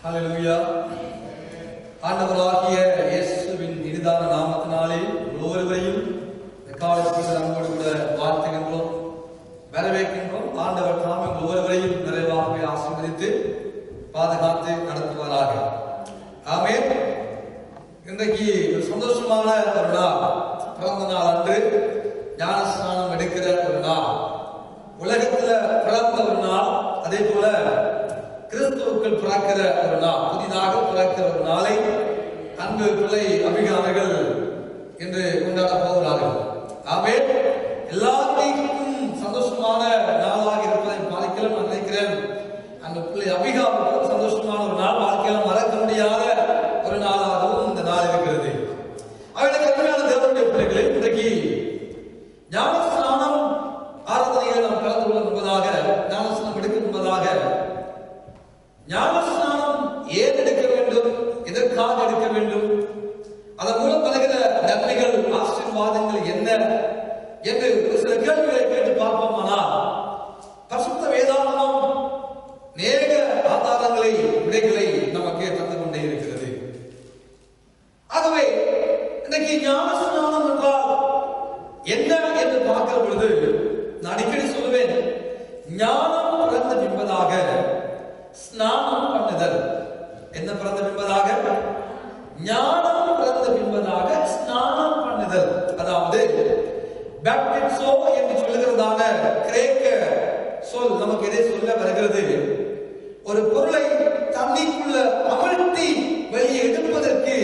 ஹல்லேலூயா. ஆண்டவராகிய இயேசுவின் இனிதான நாமத்தினாலே ஒவ்வொருவரையும் காலத்தில் நம்மோடு கூட வாழ்த்துகின்றோம், வரவேற்கின்றோம். ஆண்டவர் தாமே ஒவ்வொருவரையும் நிறைவாகவே ஆசீர்வதித்து பாதுகாத்து நடத்துவாராக. ஆமென். இன்றைக்கு ஒரு சந்தோஷமான ஒரு நாள், பிறந்த நாள் அன்று ஞானஸ்நானம் எடுக்கிற ஒரு நாள், உலகத்துல பிறந்த ஒரு நாள், அதே போல கிறிஸ்துவுக்குள் பிறக்கிற ஒரு நாள், புதிதாக பிறக்கிற ஒரு நாளை அன்பு பிள்ளை அபிகாமிகள் என்று கொண்டாட போகிறார்கள். ஆமென். எல்லாத்தையும் சந்தோஷமான நாளாக இருப்பதை வாழ்க்கையில் நான் நினைக்கிறேன். அந்த பிள்ளை அபிகாமிகள் சந்தோஷமான ஒரு நாள், வாழ்க்கையில் மறக்க முடியாத ஒரு நாளாகவும் இந்த நாள் இருக்கிறது. அவர்களுக்கு அருமையான தேவனுடைய பிள்ளைகளே, இன்றைக்கு ஞானஸ்நானம் ஆராதனையில் நாம் கலந்து கொள்ள முன்பதாக, ஞானஸ்நானம் எடுக்க முன்பதாக, ஞானஸ்நானம் ஏன் எடுக்க வேண்டும், எதற்காக எடுக்க வேண்டும், அதன் மூலம் வருகிற நன்மைகள், ஆசீர்வாதங்கள் என்ன என்று சில கேள்விகளை கேட்டு பார்ப்போமானால், பரிசுத்த வேதாகமம் நேர ஆதாரங்களை, விடைகளை நமக்கு தந்து கொண்டே இருக்கிறது. ஆகவே இன்றைக்கு ஞானஸ்நானம் என்றால் என்ன என்று பார்க்கிற பொழுது, நான் அடிக்கடி சொல்லுவேன், ஞானம் பிறந்த பின்பதாக ஸ்நானம் பண்ணுதல். என்ன பிறந்த பின்பதாக? ஞானம் பிறந்த பின்பதாக ஸ்நானம் பண்ணுதல். அதாவது பேப்டிசோ என்று சொல்லுகிறதான கிரேக்க சொல் நமக்கு எதை சொல்ல வருகிறது? ஒரு பொருளை தண்ணிக்குள்ள அமர்த்தி வெளியே எடுப்பதற்கு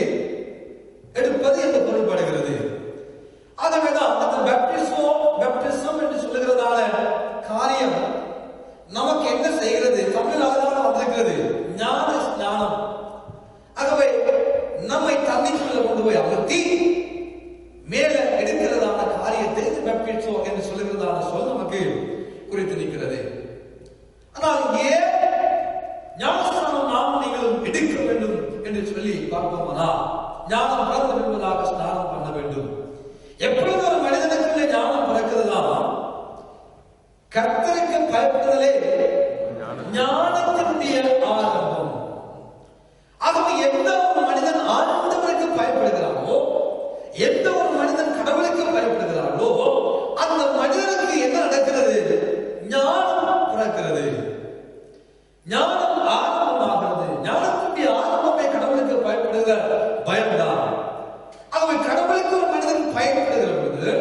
எடுப்பது என்று பொருள்படுகிறது. ஆகவேதான் அந்த பேப்டிசம் என்று சொல்லுகிறதான காரியம் நமக்கு என்ன செய்கிறது? தமிழாக வந்திருக்கிறது, ஞான ஸ்நானம். ஆகவே நம்மை தண்ணிக்குள்ள கொண்டு போய் அமர்த்தி மேல எடுக்கிறதான காரியத்தை பேப்டிசோ என்று சொல்லுகிறதான சொல் நமக்கு குறித்து நிற்கிறது. ஆனால் ஏன் ஞானஸ்நானம் நாம் நீங்களும் எடுக்க வேண்டும் என்று சொல்லி பார்ப்போமானால், ஞானம் பிறந்த என்பதாக ஸ்நானம் பண்ண வேண்டும். எப்பொழுது ஒரு மனிதனுக்குள்ள ஞானம் பிறக்கிறதா? கர்த்தருக்கு பயப்படுதலே ஞானத்தினுடைய ஆரம்பம். ஆகவே எந்த ஒரு மனிதன் ஆண்டவருக்கு பயப்படுகிறாரோ, எந்த ஒரு மனிதன் கடவுளுக்கு பயப்படுகிறாரோ, அந்த மனிதனுக்கு என்ன நடக்கிறது? ஞானம் பிறக்கிறது, ஞானம் ஆரம்பமாகிறது. ஞானத்தினுடைய ஆரம்பமே கடவுளுக்கு பயப்படுகிற பயம்தான். ஆகவே கடவுளுக்கு ஒரு மனிதன் பயப்படுகிற பொழுது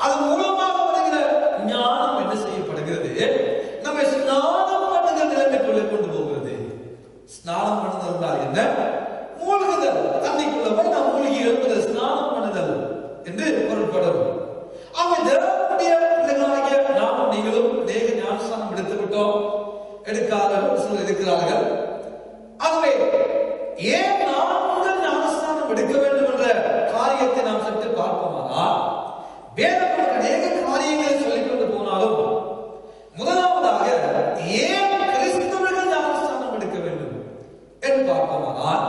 அதன் மூலமாக வருகிற ஞானம் என்ன செய்யப்படுகிறது? நம்மை ஸ்நானம் பண்ணுகிற நிலைமைக்குள்ளே கொண்டு போகிறது. ஸ்நானம் பண்ணுதல் என்றால் என்ன? மூழ்குதல், தண்ணிக்குள்ள போய் நாம் மூழ்கி எழுப்புதல், ஸ்நானம் பண்ணுதல் என்று பொருள்படும். அவன் தேவனுடைய பிள்ளைகளாகிய நாமும் நீங்களும் தேக ஞானஸ்நானம் எடுத்து விட்டோம், எடுக்காதவர்கள் சிலர் இருக்கிறார்கள். ஆகவே ஏன் நாங்கள் ஞானஸ்நானம் எடுக்க வேண்டும் என்ற காரியத்தை நாம் சற்று பார்ப்போமானால், வேதம் அநேக காரியங்களை சொல்லிக் கொண்டு போனாலும், முதலாவதாக ஏன் கிறிஸ்தவர்கள் ஞானஸ்நானம் எடுக்க வேண்டும் என்று பார்ப்போமானால்,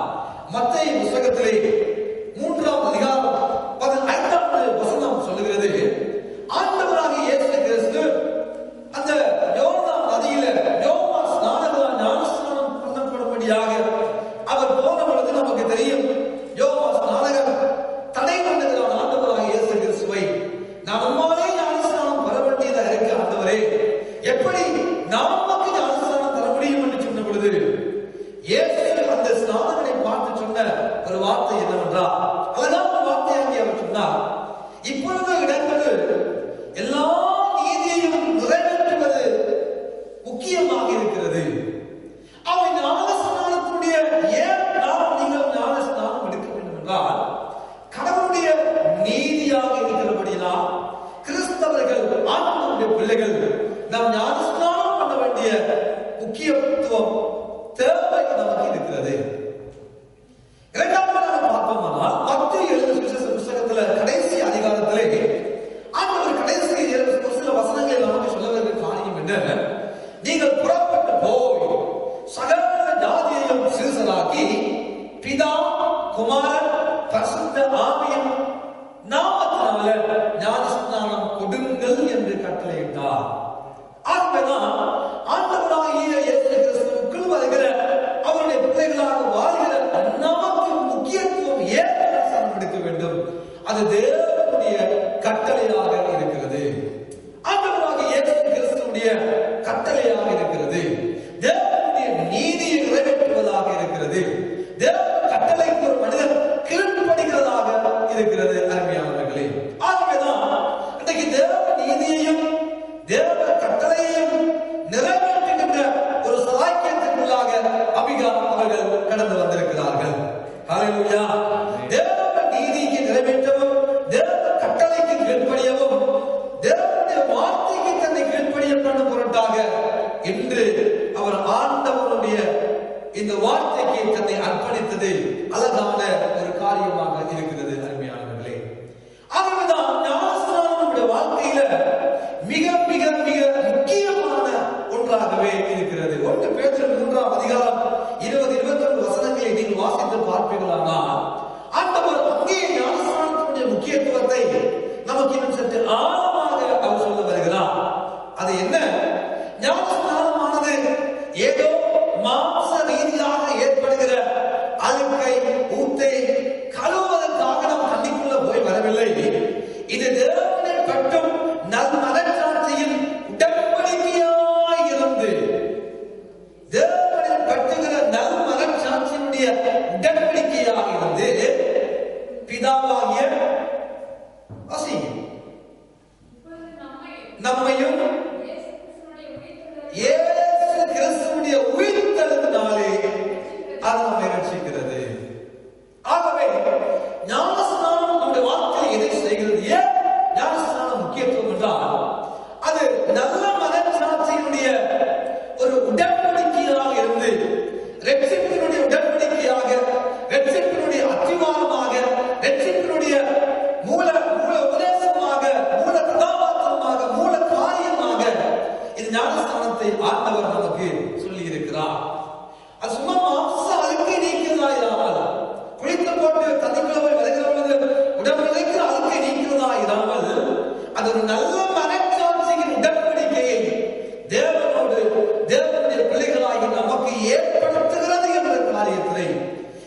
மத்தேயு புத்தகத்திலே 3ஆம் அதிகாரம் 15வது வசனம் சொல்லுகிறது, ஆண்டவராகிய இயேசு கிறிஸ்து அந்த யோர்தான் நதியில யோவான் ஸ்நானகரால் ஞானஸ்நானம் பண்ணப்படும்படியாக அவர் போன பொழுது நமக்கு தெரியும், யோவான் ஸ்நானகர் தடை பண்ணுகிறான் ஆண்டவராகிய இயேசு கிறிஸ்துவை. நான் உம்மாலே ஞானஸ்நானம் பெற வேண்டியதாக இருக்க ஆண்டவரே, எப்படி நான் உமக்கு ஞானஸ்நானம் தர முடியும் என்று சொன்ன பொழுது, இயேசு அந்த ஸ்நானகனை பார்த்து சொன்ன ஒரு வார்த்தை என்னவென்றால், அழகான வார்த்தையாகி அவர் சொன்னார், இப்பொழுது இடங்களில் எல்லா நீதியையும் நிறைவேற்றுவது முக்கியமாக இருக்கிறது. அவன் ஞானஸ்நானத்துடைய ஏன் நாம் நீங்கள் ஞானஸ்நானம் எடுக்க வேண்டும் என்றால், கடவுளுடைய நீதியாக இருக்கிறபடியால் கிறிஸ்தவர்கள், ஆண்டவருடைய பிள்ளைகள் நாம் ஞானஸ்நானம் பண்ண வேண்டிய முக்கியத்துவம், தேவை நமக்கு இருக்கிறது. இரண்டாவது நாம் பார்ப்போமானால், மத்தேயு எழுதின புத்தகத்துல கடைசி அதிகாரத்திலே ஆண்டவர் கடைசி ஒரு சில வசனங்களை நமக்கு சொல்ல வேண்டிய காரியம் என்ன? நீங்கள் புறப்பட்டு போய் சகல ஜாதியையும் சீசராக்கி பிதா, குமாரன், பரிசுத்த ஆவியின் நாமத்தினால ஞானஸ்நானம் கொடுங்கள் என்று கட்டளையிட்டார். ஆகவேதான் ஆண்டவராகிய இயேசு கிறிஸ்துவுக்குள் வருகிற அவருடைய பிள்ளைகள் அது தேவனுடைய கட்டளையாக இருக்கிறது. ஆண்டவராகிய இயேசு கிறிஸ்துவுடைய கட்டளையாக இருக்கிறது. தேவனுடைய நீதியை நிறைவேற்றுவதாக இருக்கிறது. தேவ கட்டளைக்கு ஒரு மனிதன் கீழ்ப்படிகிறதாக இருக்கிறது. அருமையானவர்களே, ஆகவேதான் இன்றைக்கு தேவ நீதியையும் தேவ கட்டளையையும் நிறைவேற்றுகின்ற ஒரு சலாக்கியத்திற்குள்ளாக அபிகா அவர்கள் கடந்து வந்திருக்கிறார்கள். ஹல்லேலூயா. தேவ நீதியை நிறைவேற்றவும் தேவ கட்டளைக்கு கீழ்ப்படியவும் தேவனுடைய வார்த்தைக்கு தன்னை கீழ்ப்படிய பண்ணும் பொருட்டாக இன்று அவர் ஆண்டவருடைய இந்த வார்த்தைக்கு தன்னை அர்ப்பணித்தது அழகான ஒரு காரியமாக இருக்கிறது. அருமையானவர்களே, ஆகவேதான் ஞானஸ்நானம் நம்முடைய வாழ்க்கையில மிக மிக மிக முக்கியமான ஒன்றாகவே இருக்கிறது. 1 பேதுரு 3ஆம் அதிகாரம் 20-21 வசனங்களை நீங்கள் வாசித்து பார்ப்பீர்களானால் ஆண்டவர் அங்கே ஞானஸ்நானத்தினுடைய முக்கியத்துவத்தை நமக்கு இன்னும் சற்று ஆழமாக அவர் சொல்ல வருகிறார். அது என்ன? ஞானஸ்நானமானது ஏதோ மாம்ச ரீதியாக ஏற்படுகிற அழுக்கை ஊத்தை கழுவுவதற்காக நாம் தண்ணிக்குள்ள போய் வரவில்லை. இது தேவனை பற்றும் நல் மனச்சாட்சியின் உடன்படிக்கையாய் இருந்து தேவனை பற்றுகிற நல் மனச்சாட்சியினுடைய உடன்படிக்கையாக இருந்து பிதாவாகிய நம்மையும் இயேசு கிறிஸ்துவுடைய உயிர்த்தெழுதலினாலே அது நம்மை ரட்சிக்கிறது. ஆகவே ஞானஸ்நானம் நம்முடைய வாழ்க்கையில் எதை செய்கிறது? ஏன் ஞானஸ்நானம் முக்கியத்துவம் என்றால் அது நல்ல மனச்சாட்சியினுடைய ஒரு உடன்படிக்கையாக இருந்து ரட்சிப்பினுடைய உடன்படிக்கையாக, ரட்சிப்பினுடைய அத்திவாரமாக, ரட்சிப்பினுடைய மூல உபதேசமாக, மூல கதாபாத்திரமாக, மூல காரியமாக இந்த ஞானஸ்நானத்தை ஆண்டவர் நமக்கு சொல்லி இருக்கிறார். அது சும்மா மாம்ச அழுக்கை நீக்கிறதா இராமல், குளித்து போட்டு தண்ணிக்குள்ள போய் வருகிற பொழுது உடம்புக்கு அழுக்கை நீக்கிறதா இராமல், அது ஒரு நல்ல மனச்சாட்சியின் உடன்படிக்கையை தேவனோடு தேவனுடைய பிள்ளைகளாகி நமக்கு ஏற்படுத்துகிறது என்ற காரியத்தை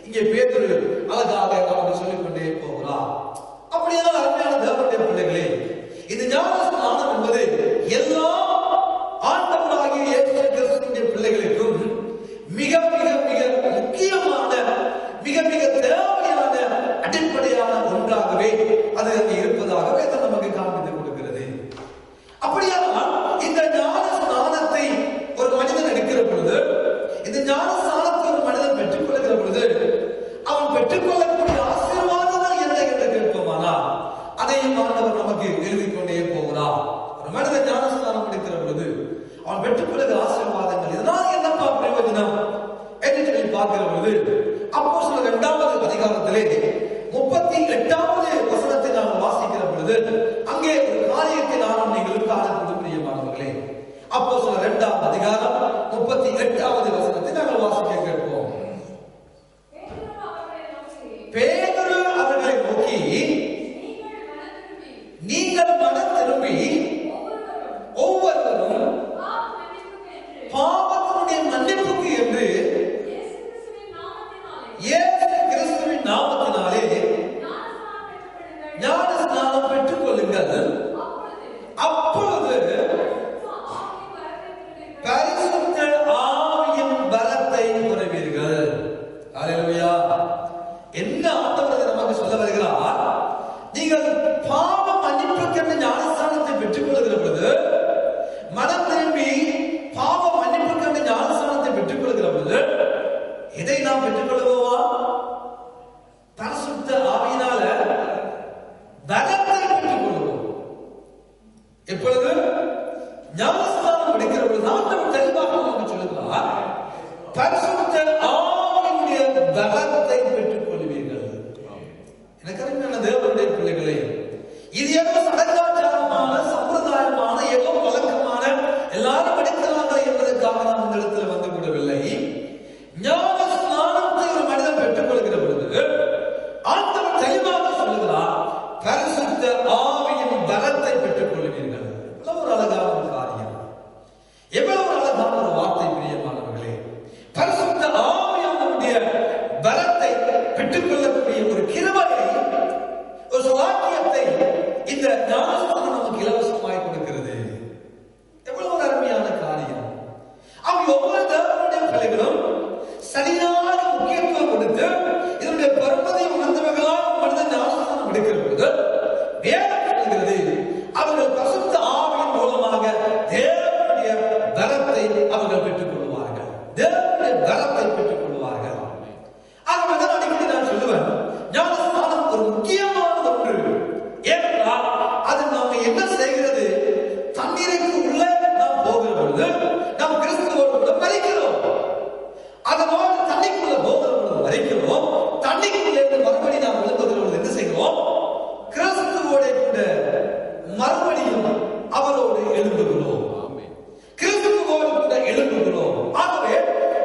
இங்கே பேதுரு அழகாக நமக்கு சொல்லிக் கொண்டே போகிறார். அப்படியான அருமையான தேவனுடைய பிள்ளைகளே, இந்த ஞானஸ்நானம் என்பது எல்லா ஆண்டவராகிய இயேசு கிறிஸ்துவின் பிள்ளைகளுக்கும் மிக மிக மிக முக்கியமான, மிக மிக தேவையான, அடிப்படையான ஒன்றாகவே அது அங்கே இருப்பதாகவே நமக்கு காண்பித்துக் கொடுக்கிறது. அப்படியானால் இந்த ஞான ஸ்நானத்தை ஒரு மனிதன் எடுக்கிற பொழுது, இந்த ஞான ஸ்நானத்தை ஒரு மனிதன் பெற்றுக் கொள்கிற பொழுது அவன் பெற்றுக்கொள்ளக்கூடிய ஆசீர்வாதங்கள் என்ன என்று கேட்போமானால் அதையும் ஆண்டவர் நமக்கு எழுதிக் கொண்டே போகிறார். ஒரு மனிதன் ஞானஸ்நானம் எடுக்கிற பொழுது அவன் பெற்றுக்கொள்கிற ஆசீர்வாதங்கள் இதனால் என்னப்பா பிரயோஜனம் என்று சொல்லி பார்க்கிற பொழுது அப்போஸ்தலர் 2ஆம் அதிகாரத்திலே 38வது வசனத்தை நாம் வாசிக்கிற பொழுது அங்கே ஒரு காரியத்தை நாம் நீங்கள் காணக்கூடிய பிரியமானவர்களே, அப்போஸ்தலர் 2ஆம் அதிகாரம் 38வது வசனத்தை நாங்கள் வாசிக்க கேட்போம். பேதுரு அவர்களை நோக்கி, நீங்கள் மனம் திரும்பி ஒவ்வொருவரும் பாவத்தினுடைய மன்னிப்புக்கு என்று இயேசு கிறிஸ்துவின் நாமத்தினாலே ஞானஸ்நானம் பெற்றுக் கொள்ளுங்கள். அப்பொழுது பரிசுத்த ஆவியின் பலத்தை பெறுவீர்கள். அல்லேலூயா. என்ன ஆண்டவர் நமக்கு சொல்ல வருகிறார்? நீங்கள் பாவ மன்னிப்புக்கென்று ஞானஸ்நானத்தை பெற்றுக் கொள்கிற பொழுது, மனம் திரும்பி பாவ மன்னிப்புக்கென்று ஞானஸ்நானத்தை பெற்றுக் கொள்கிற பொழுது இதை நாம் பெற்றுக் கொள்வோமா? பரிசுத்த ஆவியினால பலத்தை பெற்றுக் கொள்வோம். எப்பொழுது? ஞானஸ்நானம் எடுக்கிற பொழுது ஆண்டவர் தெளிவாக நமக்கு சொல்லுகிறார், பரிசுத்த ஆவியினுடைய பலத்தை பெற்றுக் கொள்வீர்கள். எனக்கு அருமையான தேவனுடைய பிள்ளைகளே, இது ஏதோ சடங்காச்சாரமான, சம்பிரதாயமான, ஏதோ வழக்கமான எல்லாரும் எடுக்கிறாங்க என்பதற்காக நாம் இந்த இடத்துல வந்து விடவில்லை. ஞான ஸ்நானத்தை ஒரு மனிதன் பெற்றுக் கொள்கிற பொழுது ஆண்டவர் தெளிவாக சொல்லுகிறார், பரிசுத்த ஆவியின் பலத்தை பெற்றுக் கொள்வீர்கள். எவ்வளவு ஒரு அழகான ஒரு காரியம், எவ்வளவு ஒரு அழகான ஒரு வார்த்தை பிரியமானவர்களே. பரிசுத்த ஆவியினுடைய பலத்தை பெற்றுக் கொள்ளக்கூடிய ஒரு கிருபையை, ஒரு சலாக்கியத்தை இந்த ஞானஸ்தானம் நமக்கு இலவசமாய் கொடுக்கிறது. எவ்வளவு ஒரு அருமையான காரியம். அவங்க ஒவ்வொரு தேவனுடைய பிள்ளைகளும் சரியான முக்கியத்துவம் கொடுத்து இதனுடைய பெருமதியை உணர்ந்தவர்களால் மனிதன் ஞானஸ்தானம் எடுக்கிற பொழுது வேதம் சொல்கிறது அவர்கள் பரிசுத்த ஆவியின் மூலமாக தேவனுடைய பலத்தை அவர்கள் பெற்றுக் கொள்வார்கள். தேவனுடைய பலத்தை பெற்றுக் கொள்வார்கள். ஆகவே அடிக்கடி நான் சொல்லுவேன், ஞானஸ்தானம் ஒரு முக்கியமான ஒன்று. ஏனென்றால் அது நாம என்ன செய்கிறது, தண்ணீருக்கு உள்ளே நாம் போகிற பொழுது நாம் கிறிஸ்துவோடு கூட மரிக்கிறோம். அதனோடு தண்ணிக்குள்ள போகிற பொழுது மரிக்கிறோம். தண்ணிக்குள்ளே மறுபடி நாம் எழும்புகிற பொழுது என்ன செய்கிறோம், கிறிஸ்துவோட கூட மறுபடியும் அவரோடு எழும்புகிறோம். கிறிஸ்துவோடு கூட எழும்புகிறோம். ஆகவே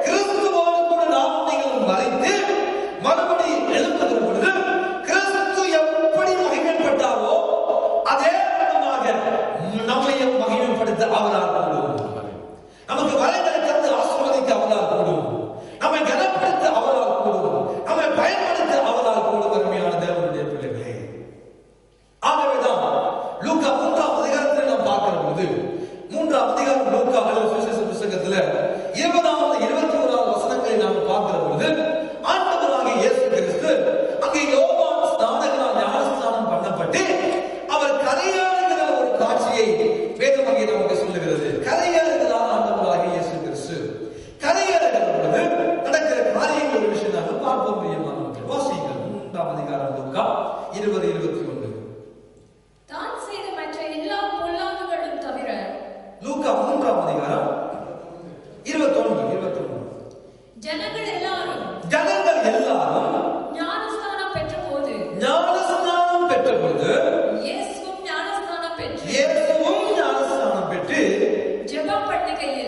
கிறிஸ்துவோடு கூட நாம் நீங்கள் மறைத்து மறுபடி எழும்புகிற பொழுது கிறிஸ்து எப்படி மகிமைப்பட்டாரோ அதே விதமாக நம்மையும் மகிமைப்படுத்த அவரால் கூடும். நமக்கு வரங்களை தந்து ஆசீர்வதிக்க அவரால் கூடும். நம்மை கனப்படுத்த அவரால் கூடும். நம்மை பயன்படுத்த அவரால் கூடும். அருமையான தேவனுடைய பிள்ளைகளே, ஆகவேதான் லூக்கா 3ஆம் அதிகாரத்தில் நாம் பார்க்கிற பொழுது 3ஆம் அதிகாரம் லூக்கா சுவிசேஷ புத்தகத்தில் 20வது 21வது வசனங்களை நாம் பார்க்கிற பொழுது ஆண்டவராகிய இயேசு கிறிஸ்து அங்கே யோவான் ஸ்நானகனால் ஞானஸ்நானம் பண்ணப்பட்டு அவர் கரையேறுகிற ஒரு காட்சியை வேதம் அங்கே நமக்கு சொல்லுகிறது. கரையேறுகிறார் ஆண்டவராகிய இயேசு கிறிஸ்து. கரையேறுகிற பொழுது நடக்கிற காரியங்கள் ஒரு விஷயம் நாங்கள் பார்ப்போம். பிரியமானவர்களே, வாசியுங்கள் 3ஆம் அதிகாரம் லூக்கா 20-21. தான் செய்த மற்ற எல்லா பொல்லாங்குகளும் தவிர லூக்கா 3ஆம் அதிகாரம் 21. ஜனங்கள் எல்லாரும் ஞானஸ்நானம் பெற்ற பொழுது இயேசுவும் ஞானஸ்நானம் பெற்று ஜெபம் பண்ணுகையில்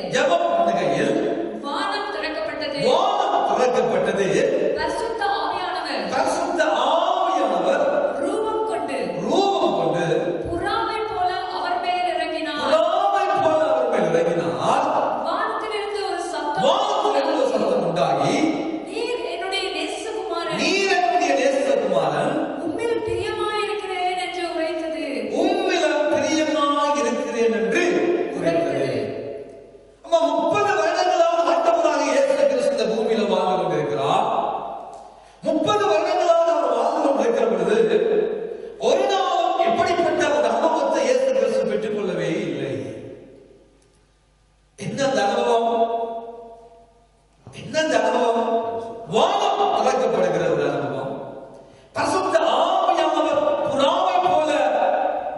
வானம் திறக்கப்பட்டது. பரிசுத்த ஆவியானவர் ரூபம் கொண்டு புறாவை போல அவர் மேல் இறங்கினார். வானத்திலிருந்து ஒரு சத்தம் உண்டாகி, நீர் என்னுடைய நேசகுமாரன், உம்மில் பிரியமாயிருக்கிறேன் என்று உரைத்தது. அம்மா 30 வருடங்களாக ஆண்டவராக இயேசு கிறிஸ்து இந்த பூமியில வாழ்ந்து கொண்டிருக்கிறார். 30 வருடங்களாக அவர் வாழ்ந்து கொண்டிருக்கிற பொழுது ஒரு நாளும் இப்படிப்பட்ட ஒரு அனுபவத்தை இயேசு கிறிஸ்து பெற்றுக் கொள்ளவே இல்லை. என்ன அந்த அனுபவம்? வானம் திறக்கப்படுகிற ஒரு அனுபவம். பரிசுத்த ஆவியானவர் புறாவை போல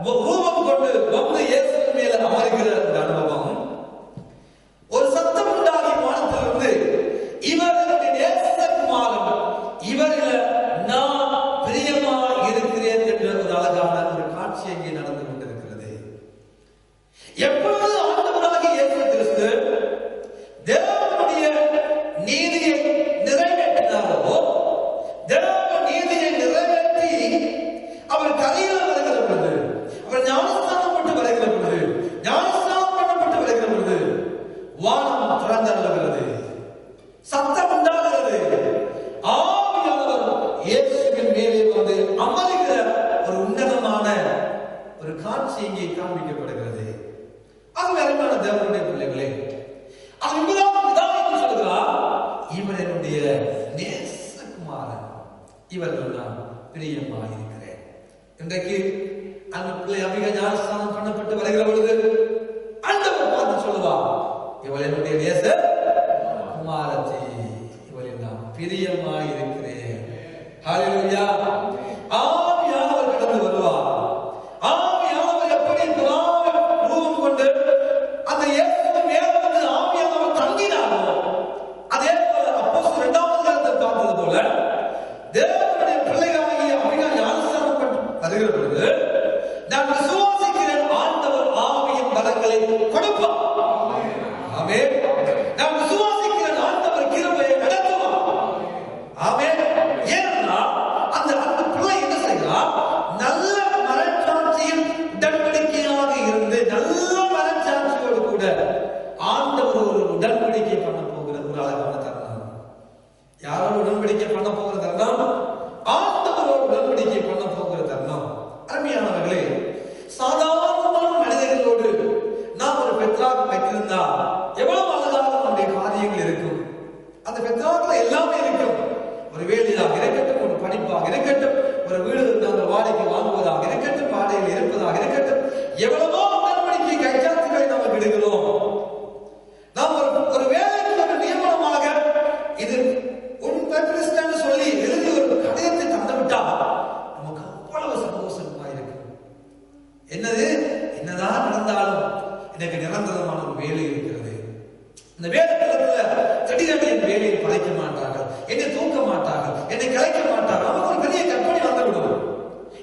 ரூபம் கொண்டு வந்து இயேசுவின் மேல அமர்கிற ஒரு அனுபவம். ஒரு சத்தம் உண்டாகி வானத்திலிருந்து, இவர் என்னுடைய நேசகுமாரன், இவரில் நான் பிரியமா இருக்கிறேன் என்ற ஒரு அழகான ஒரு காட்சி அங்கே நடந்து கொண்டிருக்கிறது. எப்பொழுது ஆண்டவராகிய இயேசு கிறிஸ்து தேவனுடைய நீதியை நிறைவேற்றினாரோ, தேவ நீதியை நிறைவேற்றி அவர் கரையில் வருகிற பொழுது, அவர் ஞானஸ்நானம் பண்ணப்பட்டு வருகிற பொழுது வானம் திறந்தருளுகிறது. சத்தம் உண்டாகிறது. ஆவியானவர் இயேசுவின் மேலே வந்து அமருகிற ஒரு உன்னதமான ஒரு காட்சி இங்கே காண்பிக்கப்படுகிறது. அது அருமையான தேவனுடைய பிள்ளைகளே, சொல்கிறார், இவர் என்னுடைய நேசகுமாரன், இவர்கள் நான் பிரியமாயிருக்கிறேன். இன்றைக்கு அந்த பிள்ளை அமிக ஞானஸ்நானம் பண்ணப்பட்டு வருகிற பொழுது ஆண்டவர் பார்த்து சொல்லுவார், இவள் என்னுடைய நேச குமாரத்தி, இவளில் நான் பிரியமாயிருக்கிறேன். ஹல்லேலூயா. ஆவியானவர் கடந்து வருவார். ஆவியானவர் எப்படி ரூபம் கொண்டு அந்த இயேசுவின் மேல வந்து ஆவியானவர் தங்கினாரோ, அதே போல அப்போஸ்தலர் 2ஆம் அதிகாரத்தில் பார்த்தது போல தேவனுடைய பிள்ளைகளாகிய அமிக ஞானஸ்நானம் பண்ணி வருகிற பொழுது நான் விசுவாசிக்கிறேன், ஆண்டவர் ஆவியின் பலங்களை கொடுப்பார். ஆமென். நான் விசுவாசிக்கிறேன், ஆண்டவர் கிருபையை நடத்துவார். ஆமென். ஏன்னா அந்த பிள்ளை என்ன செய்கிறார், நல்ல மனச்சாட்சியில் உடன்படிக்கையாக இருந்து நல்ல மனச்சாட்சியோடு கூட ஆண்டவர் ஒரு உடன்படிக்கை பண்ண போகிற ஒரு அழகான தருணம். யாரோட உடன்படிக்கை பண்ண போகிற தருணம்? ஆண்டவரோடு உடன்படிக்கை பண்ண போகிற தருணம். ஒரு வீடு நாங்கள் வாடகைக்கு வாங்குவதாக இருக்கட்டும், வாடகையில் இருப்பதாக இருக்கட்டும், எவ்வளவோ உடன்படிக்கை கைச்சாத்துக்களை நாம் எடுக்கிறோம். நாம் ஒரு வேலைக்கு ஒரு நியமனமாக இது உன் சொல்லி எழுதி ஒரு கடிதத்தை தந்துவிட்டா நமக்கு அவ்வளவு சந்தோஷமா இருக்கு. என்னது என்னதான் நடந்தாலும் எனக்கு நிரந்தரமான ஒரு வேலை இருக்கிறது. இந்த வேலை திடீரென என் வேலையை படைக்க மாட்டார்கள், என்னை தூக்க மாட்டார்கள், என்னை கலைக்க மாட்டார்கள். நமக்கு ஒரு பெரிய கற்பனை வந்துவிடும்.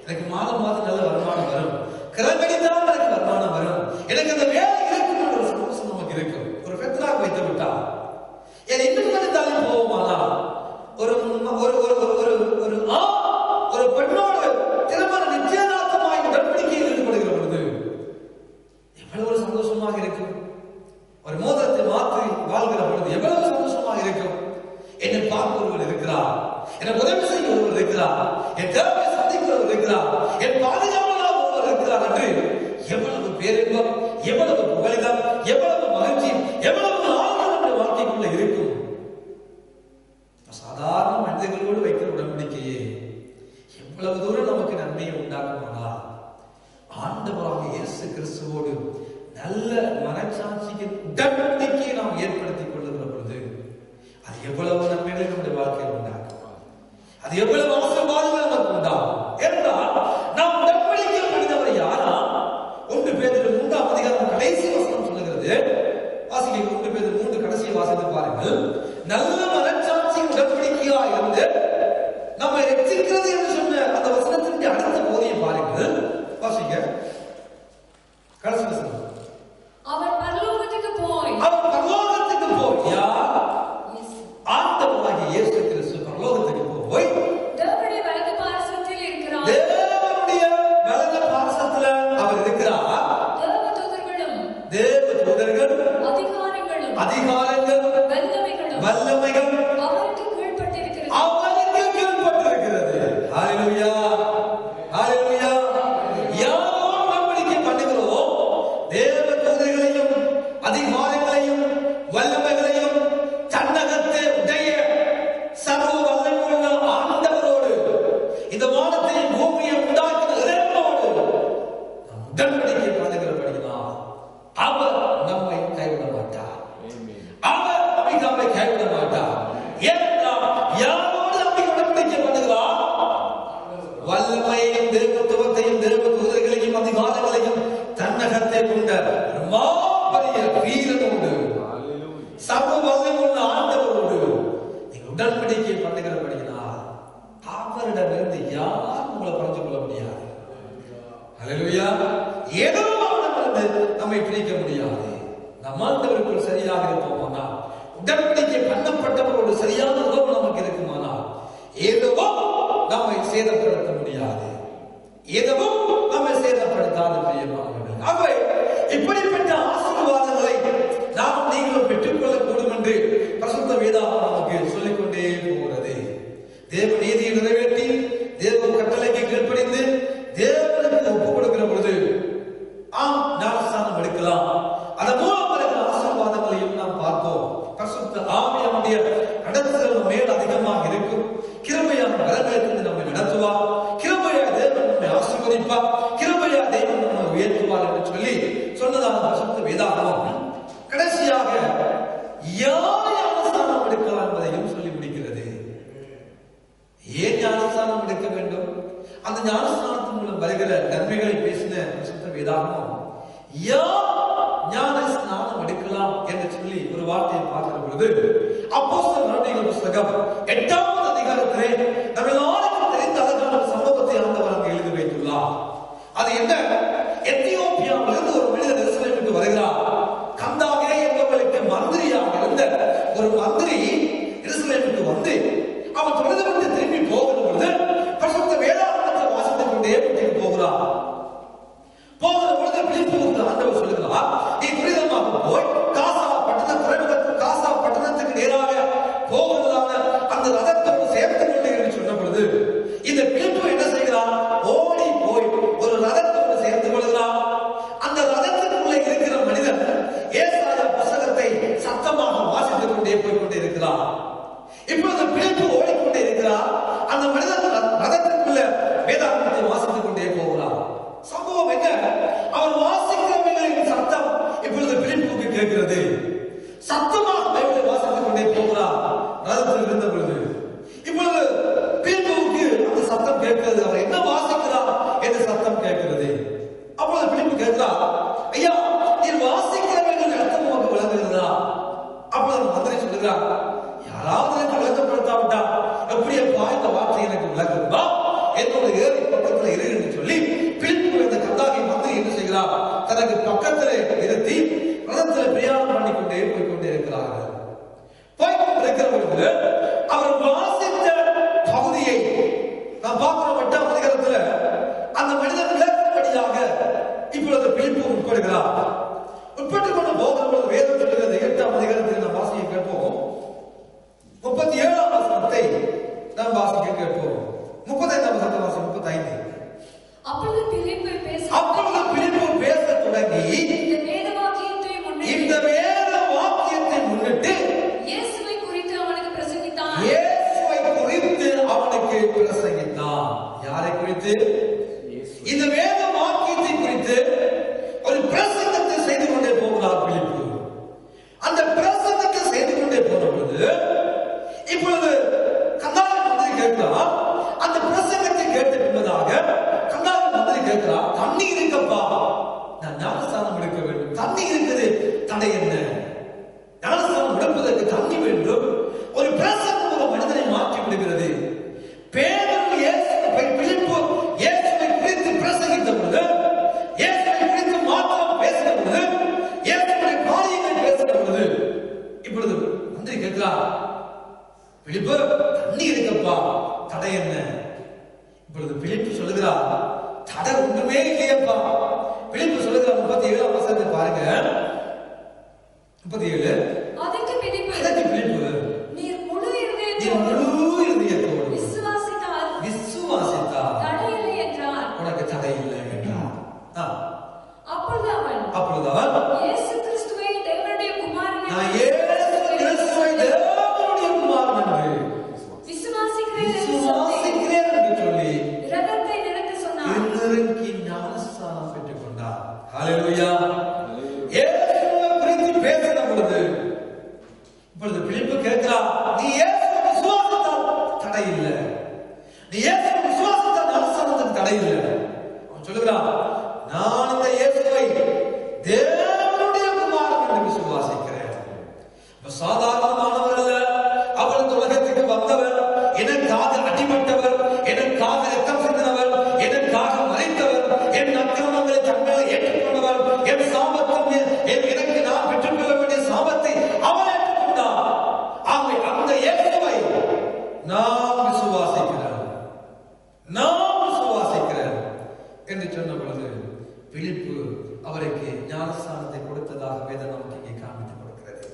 எனக்கு மாதம் நல்ல வருமானம் வரும், கிரகடித்தான் எனக்கு வருமானம் வரும், எனக்கு அந்த வேலை இருக்கும் என்ற ஒரு சந்தோஷம் நமக்கு இருக்கும். ஒரு பெத்தனாக வைத்து விட்டா என் இன்னும் கணித்தாலும் போவோமானா ஒரு பெண்ணோடு திருமண நிச்சயதார்த்தமாய் உடன்படிக்கையில் ஈடுபடுகிற பொழுது எவ்வளவு ஒரு சந்தோஷமாக இருக்கும். ஒரு மோதிரத்தை மாற்றி வாழ்கிற பொழுது எவ்வளவு சந்தோஷமாக இருக்கும். என்னை பார்ப்பவர்கள் இருக்கிறார், எனக்கு உதவி செய்ய ஒருவர் இருக்கிறார், என் தேவையை சந்திக்கிறவர் இருக்கிறார், என் பாதுகாவலாக ஒருவர் இருக்கிறார் என்று எவ்வளவு பேரின்பம், எவ்வளவு புகழிடம், எவ்வளவு மகிழ்ச்சி, எவ்வளவு ஆனந்தம் நம்முடைய வாழ்க்கைக்குள்ள இருக்கும். சாதாரண மனிதர்களோடு வைக்கிற உடன்படிக்கையே எவ்வளவு தூரம் நமக்கு நன்மையை உண்டாக்குமானால் ஆண்டவராக இயேசு கிறிஸ்துவோடு நல்ல மனச்சாட்சிக்கு உடன்படிக்கையை நாம் ஏற்படுத்திக் கொள்ளுகிற பொழுது அது எவ்வளவு நன்மைகளை நம்முடைய வாழ்க்கையில் உண்டாக்கும், அது எவ்வளவு ஆசீர்வாதங்கள் நமக்கு உண்டாகும். என்றால் நாம் உடன்படிக்கை பண்ணினவர் யாரா? 1 பேதுரு 3ஆம் அதிகாரம் கடைசி வசனம் சொல்லுகிறது. வாசிக்க 1 பேதுரு 3 கடைசி வாசித்து பாருங்கள். நல்ல மனச்சாட்சி உடன்படிக்கையா இருந்து நம்மை ரட்சிக்கிறது என்று சொன்ன அந்த வசனத்திற்கு அடுத்த போதியை பாருங்கள். வாசிங்க கடைசி வசனம். அவர் பரலோகத்துக்கு போய் யார்? ஆண்டவராகிய இயேசு கிறிஸ்து பரலோகத்துக்கு போய் தேவனுடைய வலது பார்சத்தில் இருக்கிறார். தேவனுடைய வலது பார்சத்தில் அவர் இருக்கிறார். தேவதூதர்கள் அதிகாரங்கள் வல்லமைகள் அவருக்கு கீழ்ப்பட்டிருக்கிறது. ஹல்லேலூயா ஹல்லேலூயா. யாரோ நம்பிக்கை பண்ணுகிறோம். தேவதூதர்களையும் அதிகாரங்களையும் வல்லமைகளையும் தன்னகத்தை உடைய சர்வ வல்லமையுள்ள ஆண்டவரோடு இந்த வானத்தை பூமியை உண்டாக்கின இறைவனோடு நாம் உடன்படிக்கை பண்ணுகிறபடியால் அவர் நம்மை கைவிட மாட்டார். அவர் நம்மை கைவிட மாட்டார். ஏனென்றால் யாரோடு நம்மை உடன்படிக்கை பண்ணுகிறார்? வல்லமையையும் தேவத்துவத்தையும் தேவதூதர்களையும் அதிகாரங்களையும் தன்னகத்தை கொண்ட மாபெரிய வீரனோடு சர்வ வல்லமையுள்ள ஆண்டவரோடு நீங்கள் உடன்படிக்கை பண்ணுகிறபடியால் அவரிடமிருந்து யாரும் உங்களை பறித்துக் கொள்ள முடியாது. ஹல்லேலூயா. ஏதோ அவரிடமிருந்து நம்மை பிரிக்க முடியாது. நம் ஆண்டவருக்குள் சரியாக இருப்போமானால், உடன்படிக்கை பண்ணப்பட்டவரோடு சரியான உறவு நமக்கு இருக்குமானால் ஏதோ நம்மை சேதப்படுத்த முடியாது, எதுவும் நம்மை சேதப்படுத்தாத பிரியமானவர்கள். அவை இப்படிப்பட்ட ஆசீர்வாதங்களை நாம் நீங்களும் பெற்றுக்கொள்ள கூடும் என்று பரிசுத்த வேதாகமம் நமக்கு சொல்லிக்கொண்டே போகிறது. தேவ நீதியை நிறைவேற்றி தேவ கட்டளைக்கு கீழ்ப்படிந்து தேவனுக்கு ஒப்புக் கொடுக்கிற பொழுது ஞானஸ்நானம் எடுக்கலாம். அதன் மூலம் வருகிற ஆசீர்வாதங்களையும் நாம் பார்த்தோம். பரிசுத்த ஆவியானுடைய நடத்துதல் மேல் அதிகமாக இருக்கும். கிருபையான வரவேற்று நம்மை நடத்துவார். கிருபையா தேவன் நம்மை ஆசீர்வதிப்பார். கிருபையா தேவன் நம்மை உயர்த்துவார் என்று சொல்லி சொன்னதாக பரிசுத்த வேதாகமம் கடைசியாக யார் ஞானஸ்நானம் எடுக்கலாம் என்பதையும் சொல்லி முடிக்கிறது. ஏன் ஞானஸ்நானம் எடுக்க வேண்டும்? அந்த ஞானஸ்நானத்தின் மூலம் வருகிற நன்மைகளை பேசின பரிசுத்த வேதாகமம் யார் ஞான ஸ்நானம் எடுக்கலாம் என்று சொல்லி ஒரு வார்த்தையை பார்க்கிற பொழுது அப்போஸ்தலர் நடவடிக்கைகள் புத்தகம் 8ஆம் அதிகாரத்திலே நம்ம எல்லாருக்கும் தெரிந்த அதற்கான சம்பவத்தை ஆண்டவர் அங்கே எழுதி வைத்துள்ளார். அது என்ன? எத்தியோப்பியாவிலிருந்து ஒரு மனிதர் எருசலேமுக்கு வருகிறார். கந்தாகே என்பவர்களுக்கு மந்திரியாக இருந்த ஒரு மந்திரி எருசலேமுக்கு வந்து அவன் தொழுது திரும்பி போகிற பொழுது பரிசுத்த வேதாகமத்தை வாசித்துக் கொண்டே போகிறார். போகிற பொழுது பிலிப்புவுக்கு ஆண்டவர் சொல்லுகிறார், நீ துரிதமாக போய் காசா பட்டணத்துக்கு நேராக போகிறதான அந்த ரதத்தோடு சேர்த்து கொண்டு சொன்ன பொழுது இந்த பிலிப்பு என்ன செய்கிறார்? ஓடி போய் ஒரு ரதத்தோடு சேர்த்து கேட்கிறது. அவர் என்ன வாசிக்கிறார் என்று சத்தம் கேட்கிறது. அப்பொழுது பிலிப்பு கேட்கிறார், ஐயா நீர் வாசிக்கிறவர்கள் அர்த்தம் உமக்கு விளங்குகிறதா? அப்பொழுது மந்திரி சொல்லுகிறார், யாராவது விளக்கப்படுத்தாவிட்டா எப்படியப்பா இந்த வார்த்தை எனக்கு விளங்குமா? என்னோட ஏறி பக்கத்தில் இரு என்று சொல்லி பிலிப்பு இந்த கந்தாகி மந்திரி என்ன செய்கிறார், தனக்கு பக்கத்தில் இருத்தி ரதத்தில் பிரயாணம் பண்ணிக்கொண்டே போய்கொண்டே இருக்கிறார்கள். போய்கொண்டிருக்கிறவர்கள் அவர் வாசித்த பகுதியை நாம் பார்க்கிறோம். 8ஆம் அதிகாரத்தில் அந்த மனிதன் விளக்கும்படியாக இப்பொழுது பிலிப்பு உட்படுகிறார். உட்பட்டுக் கொண்டு போகிற வேதம் சொல்லுகிறது. 8ஆம் அதிகாரத்தில் நாம் வாசிக்க கேட்போம். 37ஆம் வசனத்தை நாம் வாசிக்க கேட்போம். 35ஆம் வசனத்தை வாசிக்க 35. அப்பொழுது பிலிப்பு பேச தொடங்கி இந்த வேத வாக்கியத்தை முன்னிட்டு இயேசுவை குறித்து அவனுக்கு பிரசங்கித்தான். யாரை குறித்து? இந்த வேத வாக்கியத்தை குறித்து ஒரு பிரசங்கத்தை செய்து கொண்டே போகிறார் பிலிப்பு. அந்த பிரசங்கத்தை செய்து கொண்டே போன பொழுது இப்பொழுது கந்தாகி மந்திரி கேட்கிறார். அந்த பிரசங்கத்தை கேட்ட பின்பதாக கந்தாகி மந்திரி கேட்கிறார், தண்ணி இருக்கப்பா, நான் ஞானஸ்தானம் எடுக்க வேண்டும். தண்ணி இருக்குது, தடை என்ன? ஞானஸ்தானம் எடுப்பதற்கு தண்ணி வேண்டும். ஒரு பிரசங்கம் ஒரு மனிதனை மாற்றி விடுகிறது. பேதுரு பிலிப்பு இயேசுவை குறித்து பிரசங்கித்த பொழுது, இயேசுவை குறித்து மாத்திரம் பேசின பொழுது, இயேசுவை காரியங்கள் பேசின பொழுது இப்பொழுது மந்திரி கேட்கிறார், பிலிப்பு தண்ணி இருக்கப்பா, தடை என்ன? இப்பொழுது பிலிப்பு சொல்லுகிறார், தடை ஒன்றுமே இல்லையப்பா. பிலிப்பு சொல்லுகிறார். 37ஆம் வசனத்தை பாருங்க. 37. அதற்கு பிலிப்பு, நீர் முழு இதயத்தோடு விசுவாசித்தால் தடை இல்லை என்றார். உனக்கு தடை இல்லை என்றார். அப்பொழுது அவன் இயேசு கிறிஸ்துவை தேவனுடைய குமாரன் என்று விசுவாசிக்கிறேன் என்று சொல்லி இரத்தத்தை நினைத்து சொன்னார். ஞானஸ்நானம் பெற்றுக் கொண்டார். ஹல்லேலூயா. இயேசுவை குறித்து பேசின பொழுது இப்பொழுது பிலிப்பு கேட்கிறார், நீ இயேசுவை விசுவாசித்தால் தடை இல்லை. நீ இயேசுவை விசுவாசித்தால் ஞானஸ்நானத்துக்கு தடை இல்லை. அவன் சொல்லுகிறான், நான் இந்த இயேசுவை தேவனுடைய குமாரன் என்று விசுவாசிக்கிறேன். சாதாரணமானவர் அல்ல. அவர் இந்த உலகத்துக்கு வந்தவர், எனக்காக அடிபட்டவர், எனக்காக ரத்தம் சிந்தினவர், எனக்காக மறைத்தவர், என் அக்கிரமங்களை தங்களை ஏற்றுக்கொண்டவர், என் சாபத்தை எனக்கு நான் பெற்றுக்கொள்ள வேண்டிய சாபத்தை அவர் ஏற்றுக்கொண்டார். ஆகவே அந்த இயேசுவை நான் விசுவாசிக்கிறேன் என்று சொன்ன பொழுது பிலிப்பு அவருக்கு ஞானஸ்நானத்தை கொடுத்ததாக வேதம் நமக்கு இங்கே காண்பித்துக் கொடுக்கிறது.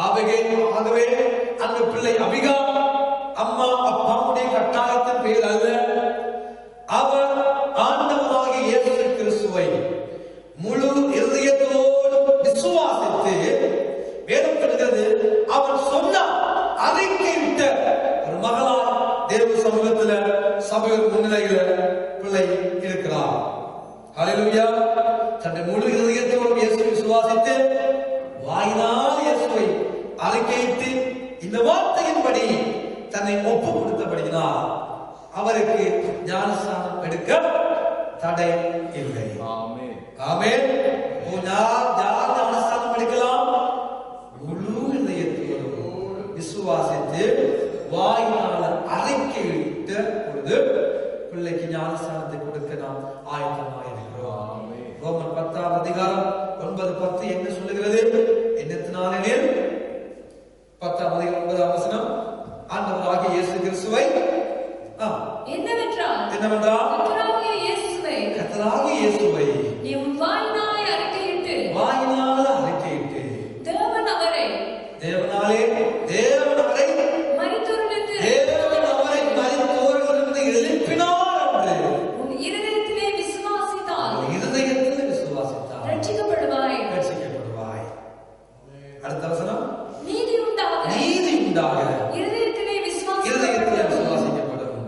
ஆகவே அந்த பிள்ளை அபிகா அம்மா அப்பாவுடைய கட்டாயத்தின் பேர் அல்ல, அவர் ஆண்டவராகிய இயேசு கிறிஸ்துவை முழு இருதயத்தோடு விசுவாசித்து வேதம் சொல்கிறது, அவர் சொன்ன அறிக்கையிட்ட ஒரு மகளால் தேவ சமூகத்தில் சபையின் முன்னிலையில் பிள்ளை இருக்கிறார். ஹல்லேலூயா. தன்னுடைய முழு இதயத்தோடு இயேசுவை விசுவாசித்து வாயினால் இயேசுவை அறிக்கையிட்டு இந்த வார்த்தையின்படி தன்னை ஒப்பு கொடுத்தபடியினால் அவருக்கு ஞானஸ்நானம் எடுக்க தடை இல்லை. ஆமென். ஆமென். யார் ஞானஸ்நானம் எடுக்கலாம்? முழு இதயத்தோடு விசுவாசித்து வாயினால் அறிக்கையிட்ட பொழுது பிள்ளைக்கு ஞானஸ்நானத்தை கொடுக்க நாம் ஆயத்தமாக இருக்கிறோம். ரோமர் 10ஆம் அதிகாரம் 9-10 என்ன சொல்லுகிறது? என்னத்தினாலே 10ஆம் அதிகாரம் 9ஆம் வசனம், ஆண்டவராகிய இயேசு கிறிஸ்துவை என்னவென்றால் கர்த்தராகிய இயேசுவை நீ உன் வாயினாலே அறிக்கையிட்டு தேவன் அவரை மரித்தோரிலிருந்து எழுப்பினார் என்று உன் இருதயத்திலே விசுவாசித்தால் ரட்சிக்கப்படுவாய். அடுத்த வசனம், நீதி உண்டாக இருதயத்திலே விசுவாசிக்கப்படும்.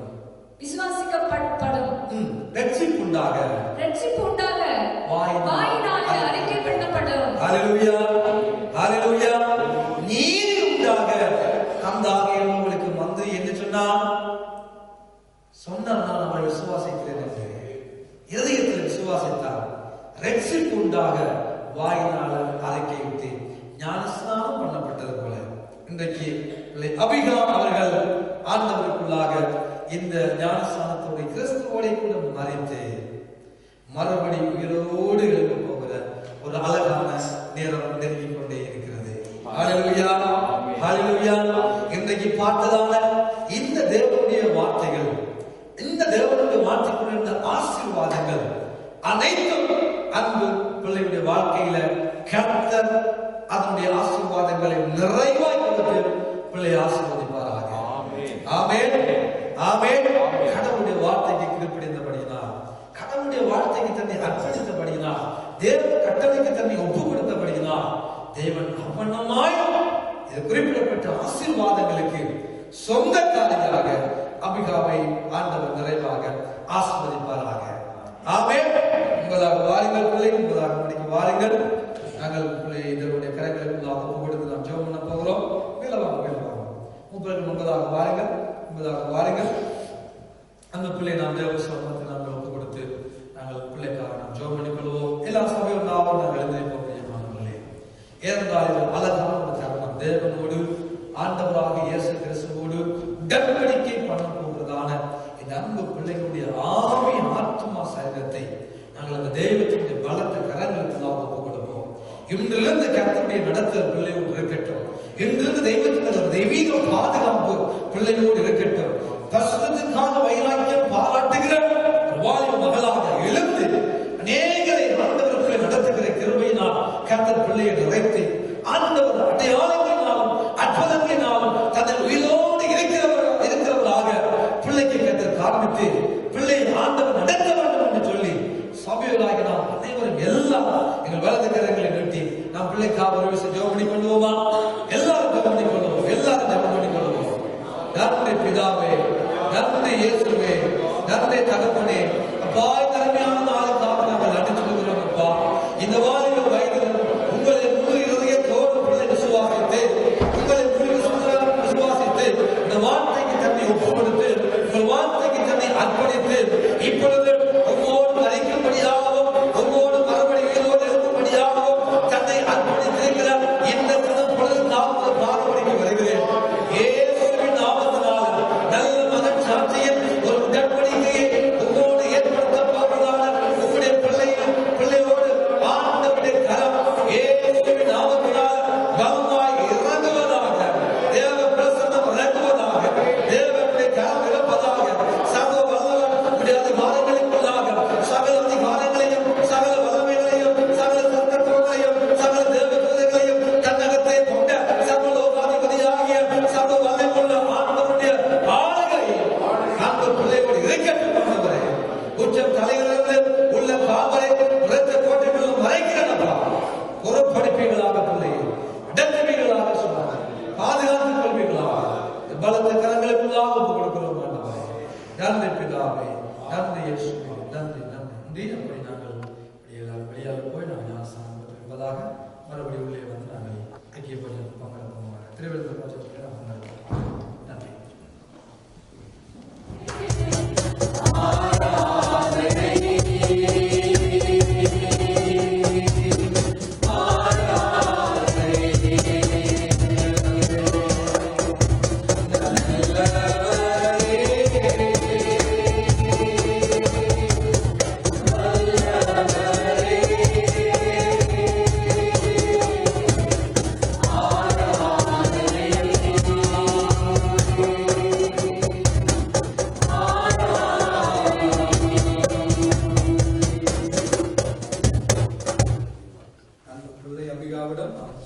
சொன்னால் நான் அவரை விசுவாசிக்கிறேன் என்று இருதயத்தில் விசுவாசித்தார். ரட்சிப்பு உண்டாக வாயினால் அறிக்கையிட்டு ஞானஸ்நானம் பண்ணப்பட்டது போல இன்றைக்கு அபிகாம் அவர்கள் ஆண்டவருக்குள்ளாக இந்த ஞானஸ்நானத்தோடு கிறிஸ்துவோட கூட மறைத்து மறுபடி உயிரோடு எழுந்து போகிற ஒரு அழகான நேரம் நெருங்கிக் கொண்டே இருக்கிறது. ஹல்லேலூயா, ஹல்லேலூயா. இன்றைக்கு பார்த்ததான இந்த தேவனுடைய வார்த்தைகள், இந்த தேவனுடைய வார்த்தைக்குள்ள ஆசீர்வாதங்கள் அனைத்தும் அன்பு பிள்ளையுடைய வாழ்க்கையில கர்த்தர் அதனுடைய ஆசீர்வாதங்களை நிறைவாய் கொடுத்து பிள்ளையை ஆசீர்வதிப்பாராக. ஆமென், ஆமென். கடவுளுடைய வார்த்தைக்கு கீழ்ப்படிந்தபடியினால், கடவுளுடைய வார்த்தைக்கு தன்னை அர்ப்பணித்தபடியினால், தேவ கட்டளைக்கு தன்னை ஒப்பு கொடுத்தபடியினால் தேவன் அவனமாய் இது குறிப்பிடப்பட்ட ஆசீர்வாதங்களுக்கு சொந்தக்காரியாக அபிகாவை ஆண்டவர் நிறைவாக ஆசீர்வதிப்பாராக. ஆமென். உங்களாக வாருங்கள் பிள்ளை, உங்களாக மணிக்கு வாருங்கள். நாங்கள் பிள்ளை இதனுடைய கரைகளுக்குள்ளாக ஒப்பு கொடுத்து நாம் ஜெபம் பண்ண போகிறோம். உங்களாக வாருங்கள், உங்களாக வாருங்கள். அந்த பிள்ளை நாம் தேவ சமூகத்தை நாங்கள் ஒப்பு கொடுத்து நாங்கள் பிள்ளைக்காக நாம் ஜெபம் பண்ணிக் கொள்வோம். எல்லா சமயம் நாமும் நாங்கள் எழுந்திருப்போம். ஏனென்றால் இது அழகான ஒரு தருணம். தேவனோடு ஆண்டவராக இயேசு கிறிஸ்துவோடு உடன்படிக்கை பண்ண போகிறதான இந்த அன்பு பிள்ளைகளுடைய ஆவி ஆத்மா சரீரத்தை நாங்கள் அந்த தெய்வத்தினுடைய பலத்த கரங்களுக்கு ஒப்பு கொடுப்போம். இன்றிலிருந்து கர்த்தருடைய நடத்தல் பிள்ளையோடு இருக்கட்டும். இன்றிலிருந்து தெய்வத்தின் ஒரு தெய்வீக பாதுகாப்பு பிள்ளையோடு இருக்கட்டும். பரிசுத்தத்துக்கான வைராக்கியம் பாராட்டுகிற வாலிப மகளாக எழுந்து அநேகரை ஆண்டவர்களை நடத்துகிற கிருபையினால் கர்த்தர் பிள்ளையை நிறைத்து ஆண்டவர் அடையாளங்களினாலும் அற்புதங்களினாலும் தன்னை உயிரோடு இருக்கிறவராக பிள்ளைக்கு கர்த்தர் காண்பித்து பிள்ளை ஆண்டவர் நடத்த வேண்டும் என்று சொல்லி சபையோராக நாம் அனைவரும் எல்லாம் எங்கள் வலது கரங்களை நீட்டி நாம் பிள்ளைக்காக ஒரு விஷயம் ஜெபம் பண்ணி கொள்வோமா? எல்லாரும் ஜெபம் பண்ணி கொள்வோம், எல்லாரும் ஜெபம் பண்ணி கொள்வோம். நன்றி பிதாவே, நன்றி இயேசுவே, நன்றி தகப்பனே. அப்பா, திறமையான நாளுக்காக நாங்கள் நன்றி சொல்கிறோம். அப்பா, இந்த வாலிப வயதில் உங்களை முழு இதயத்தோடு பிள்ளை விசுவாசித்து, உங்களை முழு விசுவாசித்து இந்த வார்த்தைக்கு தன்னை ஒப்பு கொடுத்து, உங்கள் வார்த்தைக்கு தன்னை அர்ப்பணித்து இப்பொழுது ஒவ்வொரு அழைக்கும்படியாகவும் ஒவ்வொரு மறுபடி உயிரோடு இருக்கும்படியாகவும் தன்னை அர்ப்பணித்திருக்கிற இந்த பொழுது நாமத்தில் பாதப்படிக்கு வருகிறேன். இயேசுவின் நாமத்தினால் நல்ல மனச்சாட்சியின் ஒரு உடன்படிக்கையை உங்களோடு ஏற்படுத்த போகிறதான உங்களுடைய பிள்ளையோடு ஆண்டவருடைய கரம் இயேசுவின் நாமத்தினால் பலமாய் இறங்குவதாக, தேவ பிரசன்னம் இறங்குவதாக, தேவனுடைய கரம் இறப்பதாக. சகல வல்லவனுடைய அதிகாரங்களுக்குள்ளாக சகல அதிகாரங்களையும் சகல வல்லமைகளையும் சகல சந்தர்ப்பங்களையும் சகல தேவதூதர்களையும் தன்னகத்தை கொண்ட சர்வலோகாதிபதியாகிய சர்வ வல்லமையுள்ள ஆண்டவருடைய ஆளுகையை அந்த பிள்ளையோடு இருக்கட்டும். ஆண்டவரே, குற்றம் தலைகளிலிருந்து உள்ள காவலை உரத்த கோட்டைகளும் மறைக்கிறதா புறப்படுப்பீர்களாக, பிள்ளையை இடத்தமைகளாக சொன்னாங்க, பாதுகாத்துக் கொள்வீர்களாக. பலத்த கரங்களுக்குள்ளாக ஒப்பு கொடுக்கிறோம். ஆண்டவரே, நன்றி பிதாவே, நன்றி இயேசுவே, நன்றி நன்றி. அப்படி நாங்கள் வெளியாக போய் நாங்கள் ஞானஸ்நானம் என்பதாக மறுபடியும் உள்ளே வந்து நாங்கள் ஐக்கியப்பட்டு பங்கெடுப்போம். திருவிழா நன்றி.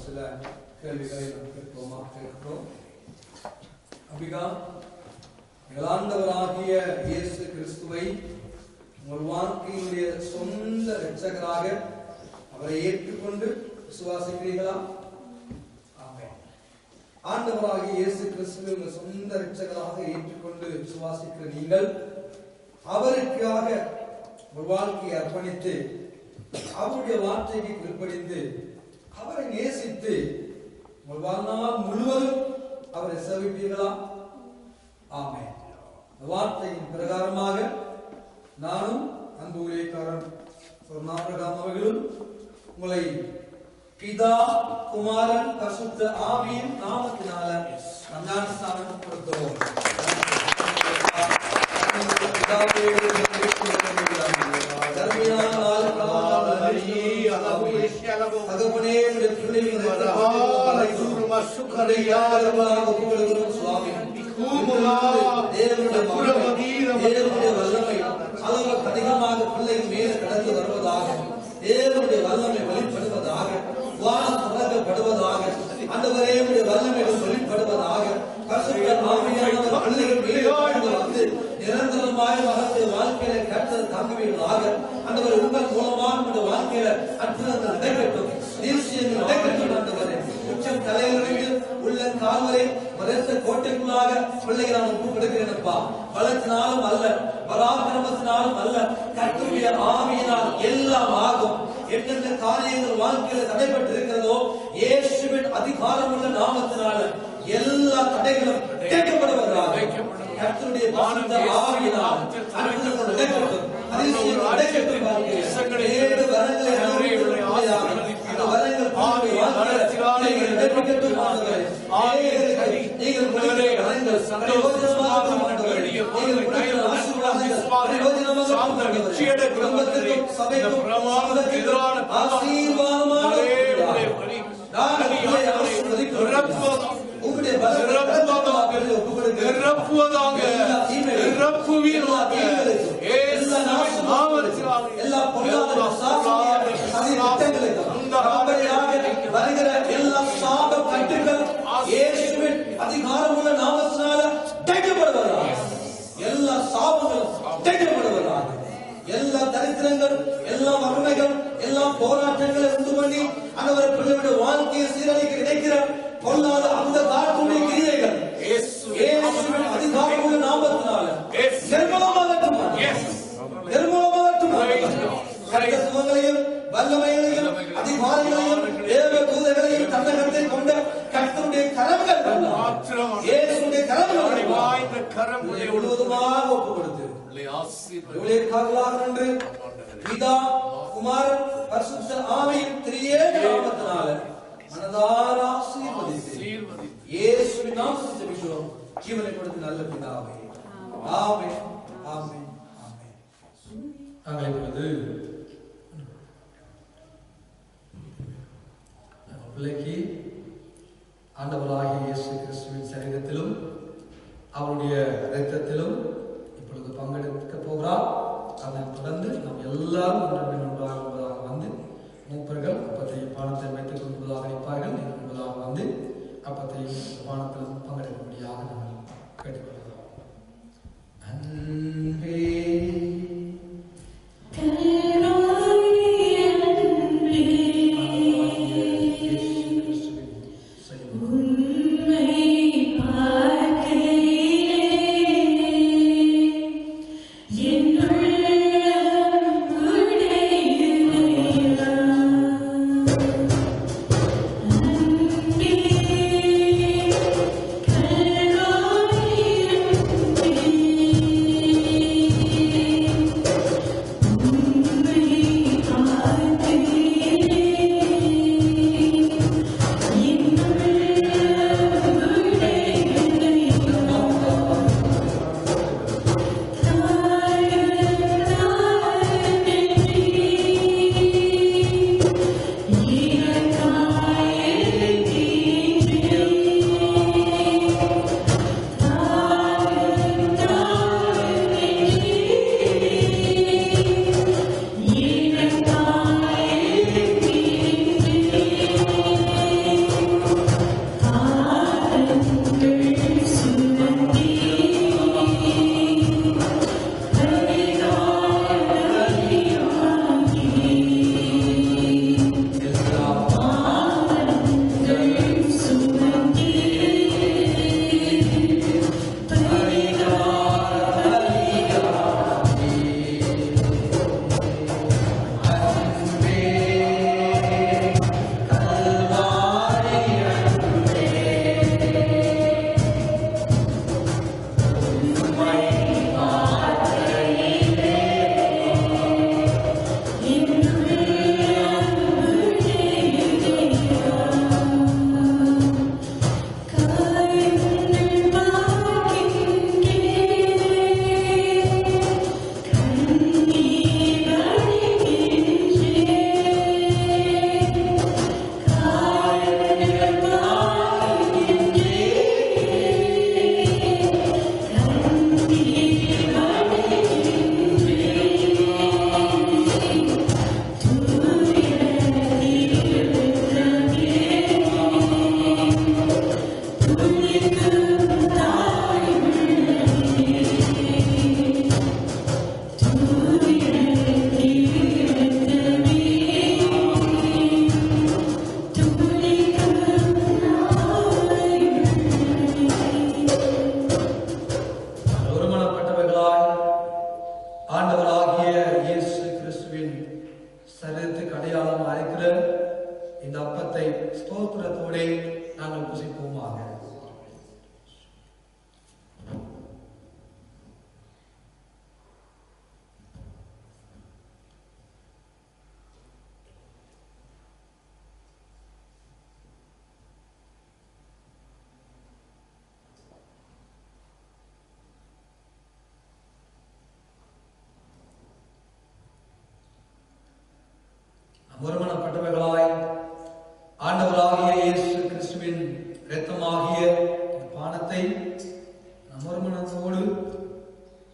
சில கேள்விகளை கேட்கிறோம். அபிகா, ஆண்டவராகிய இயேசு கிறிஸ்துவை உங்கள் வாழ்க்கையினுடைய சொந்த இரட்சகராக அவரை ஏற்றுக்கொண்டு விசுவாசிக்கிறீர்களா? ஆண்டவராகிய இயேசு கிறிஸ்துவை உங்கள் சொந்த இரட்சகராக ஏற்றுக்கொண்டு விசுவாசிக்கிற நீங்கள் அவருக்காக உங்கள் வாழ்க்கையை அர்ப்பணித்து அவருடைய வார்த்தைக்கு கீழ்ப்படிந்து அவரை நேசித்து உங்கள் வாழ்நாள் முழுவதும் அவரை சேவிப்பீர்களா? ஆமென். வார்த்தையின் பிரகாரமாக நானும் அன்பு ஊழியக்காரன் சொர்ணாபிரகாம் அவர்களும் உங்களை பிதா குமாரன் பரிசுத்த ஆவியின் நாமத்தினால ஞானஸ்நானம் கொடுக்கிறோம். அதிகமாக பிள்ளைகள் மேல கடந்து வருவதாக, தேவனுடைய வல்லமை வெளிப்படுவதாக, வானம் தொடங்கப்படுவதாக, ஆண்டவரே உடைய வல்லமைகள் வெளிப்படுவதாக, பரிசுத்த ஆவியானவர் பிள்ளைகள் மேலே வந்து நிரந்தரமாய் மகத்தை வாழ்க்கையில கர்த்தர் தாங்குவீர்களாக. ஆண்டவர் உங்கள் மூலமாக உங்களுடைய வாழ்க்கையில அற்புதங்கள் நடைபெற்றும், நிச்சயங்கள் நடைபெற்றும். ஆண்டவரே உச்சம் தலைவர்கள் உள்ள கால்வரை மறைத்த கோட்டைக்குள்ளாக பிள்ளைகளை நான் ஒப்பு கொடுக்கிறேன்ப்பா. பலத்தினாலும் அல்ல, பராக்கிரமத்தினாலும் அல்ல, கர்த்தருடைய ஆவியினால் எல்லாம் ஆகும். என்னென்ன காரியங்கள் வாழ்க்கையில தடைபட்டு இருக்கிறதோ இயேசுவின் அதிகாரம் உள்ள நாமத்தினால எல்லா தடைகளும் கேட்கப்படுவதாக. கர்த்தருடைய ஆவியினால் அற்புதங்கள் நடைபெற்றும், அதிசயங்கள் நடைபெற்றும். ஏழு வரங்களை எல்லா வருகிற எல்லா சாப கட்டுகள் இயேசுவின் அதிகாரமுள்ள நாமத்தினால உடைக்கப்படுவதாக. எல்லா சாபங்களும் உடைக்கப்படுவதாக. எல்லா தரித்திரங்கள், எல்லா வறுமைகள், எல்லா போராட்டங்களை உண்டு பண்ணி அனைவரும் பிள்ளைகளுடைய வாழ்க்கையை சீரழிக்க நினைக்கிற பொல்லாத அந்த காற்றுடைய கிரியைகள் இயேசுவின் அதிகாரமுள்ள நாமத்தினால நிர்மூலமாகட்டும், நிர்மூலமாகட்டும். கர்த்தத்துவங்களையும் வல்லமைகளையும் அதிகாரிகளையும் தேவ தூதர்களையும் தன்னகத்தை கொண்ட கர்த்தருடைய கரங்கள் இயேசுவின் கரங்களை முழுவதுமாக ஒப்பு கொடுத்து ஊழியக்காரர்களாக நின்று பிதா குமாரன் பரிசுத்த ஆவியின் திரியேக நாமத்தினால மனதார ஆசீர்வதித்து இயேசுவின் நாமத்தில் ஜெபிக்கிறோம் ஜீவனை கொடுத்து நல்ல பிதாவே. ஆமென், ஆமென், ஆமென். நாங்கள் இப்பொழுது பிள்ளைக்கு ஆண்டவராகிய இயேசு கிறிஸ்துவின் சரீரத்திலும் அவருடைய இரத்தத்திலும் இப்பொழுது பங்கெடுக்க போகிறார். அதனைத் தொடர்ந்து நாம் எல்லாரும் ஒன்றாக வந்து மூப்பர்கள் அப்பத்தையும் பானத்தை வைத்துக் கொள்வதாக நிற்பார்கள். என்பதாக வந்து அப்பத்தையும் பானத்திலும் பங்கெடுக்கும்படியாக நாங்கள் கேட்டுக்கொள்கிறோம். அன்பே உம்மை பார்க்கையிலே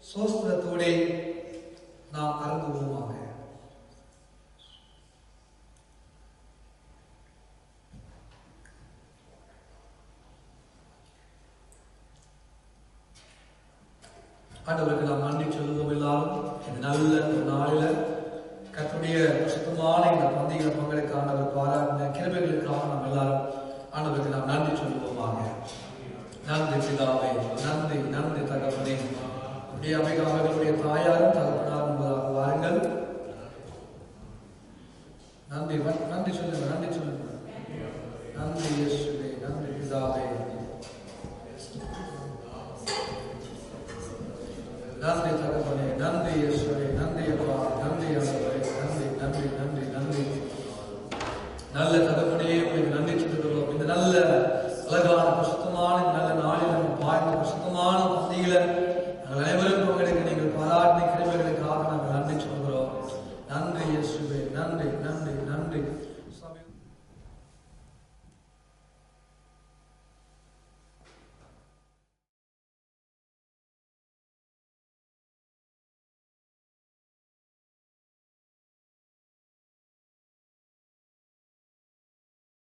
சோஸ்திரத்தோடே நாம் அருந்துவோமாக. ஆண்டவருக்கு நாம் நன்றி சொல்லுவோம். எல்லாரும் இந்த நல்ல ஒரு நாளில கர்த்தருடைய சுத்தமான இந்த பந்திகளை பங்கெடுக்க ஆண்டவர் பாராட்டின கிருபைகளுக்காக நாம் எல்லாரும் ஆண்டவருக்கு நாம் நன்றி சொல்லுவோமாக. நன்றி பிதாவே, நன்றி நன்றி தகப்பனே. அப்படியே அமைகளுடைய தாயாரும் தகப்பனாரும் என்பதாக வாருங்கள். நன்றி நன்றி சொல்லுங்க, நன்றி சொல்லுங்க. நன்றி இயேசுவே, நன்றி பிதாவே, நன்றி தகப்பனே, நன்றி இயேசுவே, நன்றி அப்பா, நன்றி ஆண்டவரே, நன்றி நன்றி நன்றி நன்றி நல்ல தகப்பனே.